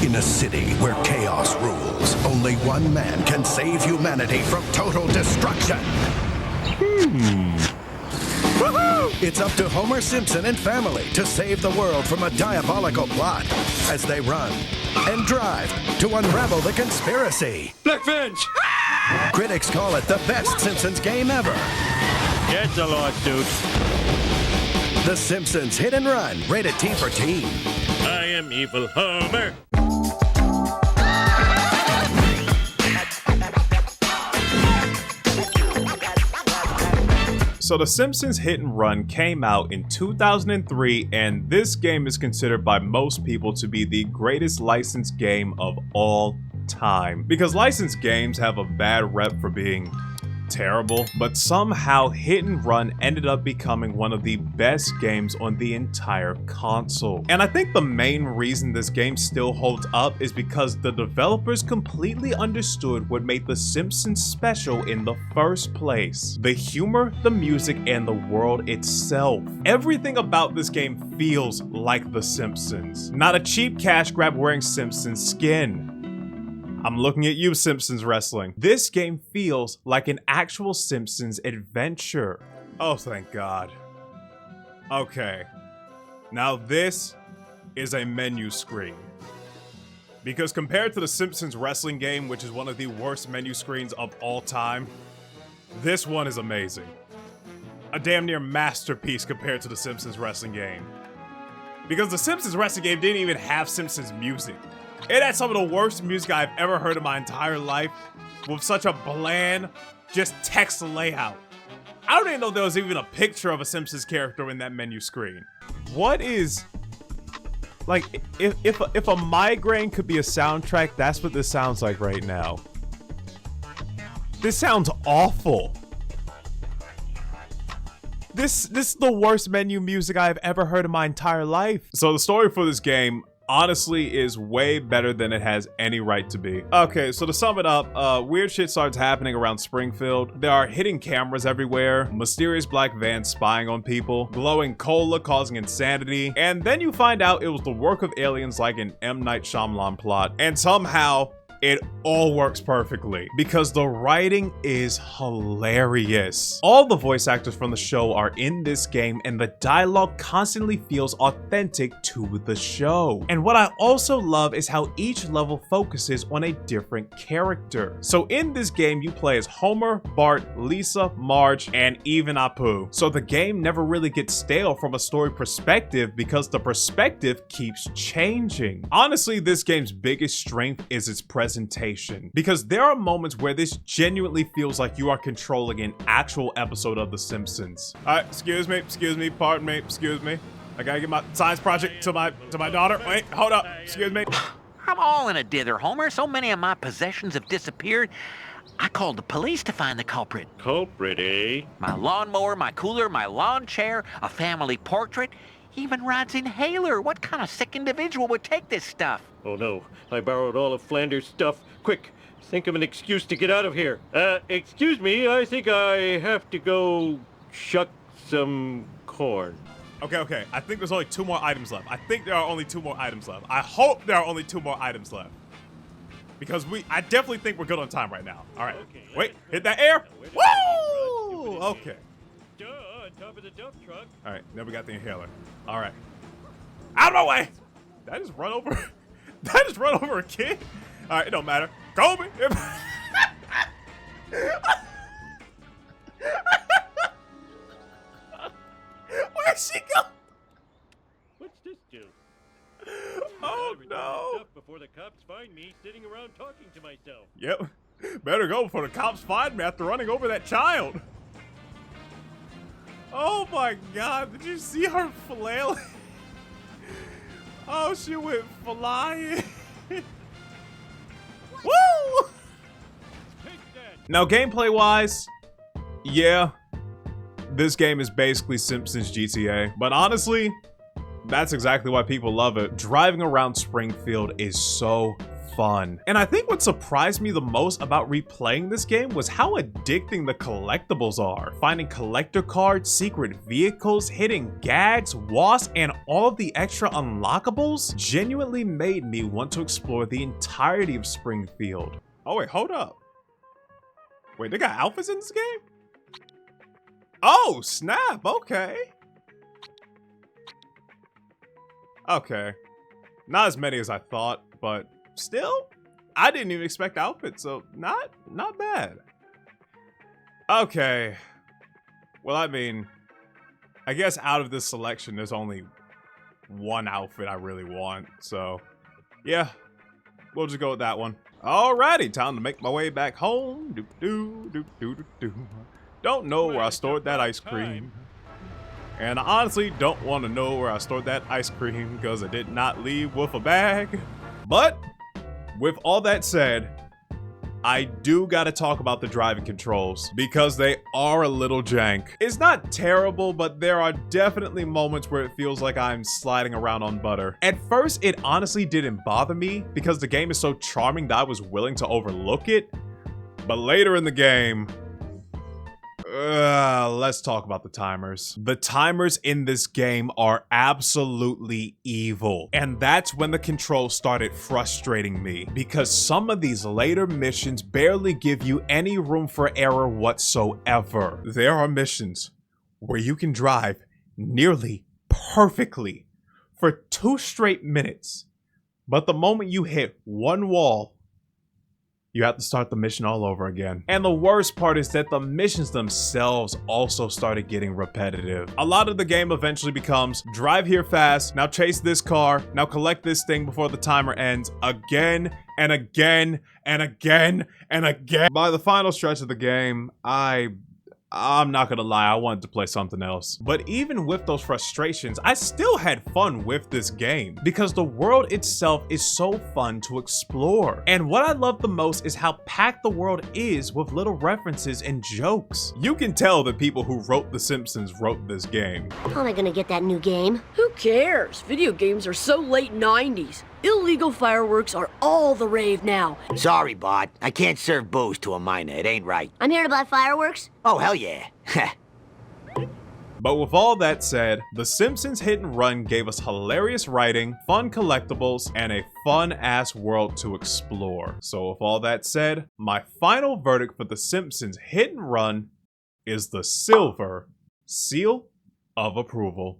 In a city where chaos rules, only one man can save humanity from total destruction. Woohoo! It's up to Homer Simpson and family to save the world from a diabolical plot as they run and drive to unravel the conspiracy. Blackfinch! Critics call it the best Simpsons game ever. That's a lot, dude. The Simpsons Hit and Run, rated T for Teen. I am evil Homer. So The Simpsons Hit and Run came out in 2003, and this game is considered by most people to be the greatest licensed game of all time. Because licensed games have a bad rep for being terrible, but somehow Hit and Run ended up becoming one of the best games on the entire console. And I think the main reason this game still holds up is because the developers completely understood what made The Simpsons special in the first place. The humor, the music, and the world itself. Everything about this game feels like The Simpsons. Not a cheap cash grab wearing Simpsons skin. I'm looking at you, Simpsons Wrestling. This game feels like an actual Simpsons adventure. Oh, thank God. Okay. Now this is a menu screen. Because compared to the Simpsons Wrestling game, which is one of the worst menu screens of all time, this one is amazing. A damn near masterpiece compared to the Simpsons Wrestling game. Because the Simpsons Wrestling game didn't even have Simpsons music. It had some of the worst music I've ever heard in my entire life, with such a bland, just text layout. I don't even know if there was even a picture of a Simpsons character in that menu screen. What is... Like, if a migraine could be a soundtrack, that's what this sounds like right now. This sounds awful. This is the worst menu music I've ever heard in my entire life. So the story for this game honestly is way better than it has any right to be. Okay, so to sum it up, weird shit starts happening around Springfield. There are hidden cameras everywhere, mysterious black vans spying on people, glowing cola causing insanity, and then you find out it was the work of aliens like an M. Night Shyamalan plot, and somehow it all works perfectly because the writing is hilarious. All the voice actors from the show are in this game and the dialogue constantly feels authentic to the show. And what I also love is how each level focuses on a different character. So in this game, you play as Homer, Bart, Lisa, Marge, and even Apu. So the game never really gets stale from a story perspective because the perspective keeps changing. Honestly, this game's biggest strength is its presentation, because there are moments where this genuinely feels like you are controlling an actual episode of The Simpsons. Excuse me, pardon me, excuse me. I gotta get my science project to my daughter. Wait, hold up, excuse me. I'm all in a dither, Homer. So many of my possessions have disappeared. I called the police to find the culprit. Culprit, eh? My lawnmower, my cooler, my lawn chair, a family portrait, even Rod's inhaler. What kind of sick individual would take this stuff? Oh no, I borrowed all of Flanders' stuff. Quick, think of an excuse to get out of here. Excuse me, I think I have to go shuck some corn. Okay, I think there's only 2 more items left. I think there are only 2 more items left. I hope there are only 2 more items left. Because I definitely think we're good on time right now. All right, Okay, wait, hit that air. Woo! Okay. Duh, on top of the dump truck. All right, now we got the inhaler. All right. Out of my way! Did I just run over? Did I just run over a kid? All right, it don't matter. Kobe! Where'd she go? What's this do? Oh, Better return no. this stuff before the cops find me sitting around talking to myself. Yep. Better go before the cops find me after running over that child. Oh my God, did you see her flailing? Oh, she went flying. Woo! Take that. Now, gameplay wise, yeah, this game is basically Simpsons GTA. But honestly, that's exactly why people love it. Driving around Springfield is so fun. And I think what surprised me the most about replaying this game was how addicting the collectibles are. Finding collector cards, secret vehicles, hidden gags, wasps, and all of the extra unlockables genuinely made me want to explore the entirety of Springfield. Oh wait, hold up. Wait, they got outfits in this game? Oh, snap, okay. Okay. Not as many as I thought, but still, I didn't even expect outfits, so not bad. Okay. Well, I mean, I guess out of this selection, there's only one outfit I really want, so yeah, we'll just go with that one. Alrighty, time to make my way back home. Don't know where I stored that ice cream. And I honestly don't want to know where I stored that ice cream because I did not leave with a bag. But with all that said, I do gotta talk about the driving controls because they are a little jank. It's not terrible, but there are definitely moments where it feels like I'm sliding around on butter. At first, it honestly didn't bother me because the game is so charming that I was willing to overlook it. But later in the game, let's talk about the timers. The timers in this game are absolutely evil. And that's when the controls started frustrating me because some of these later missions barely give you any room for error whatsoever. There are missions where you can drive nearly perfectly for 2 straight minutes, but the moment you hit one wall, you have to start the mission all over again. And the worst part is that the missions themselves also started getting repetitive. A lot of the game eventually becomes drive here fast, now chase this car, now collect this thing before the timer ends, again and again and again and again. By the final stretch of the game, I'm not gonna lie, I wanted to play something else. But even with those frustrations, I still had fun with this game because the world itself is so fun to explore. And what I love the most is how packed the world is with little references and jokes. You can tell the people who wrote The Simpsons wrote this game. How am I gonna get that new game? Who cares? Video games are so late 90s. Illegal fireworks are all the rave now. Sorry, Bart. I can't serve booze to a minor. It ain't right. I'm here to buy fireworks. Oh, hell yeah. But with all that said, The Simpsons Hit and Run gave us hilarious writing, fun collectibles, and a fun-ass world to explore. So with all that said, my final verdict for The Simpsons Hit and Run is the silver seal of approval.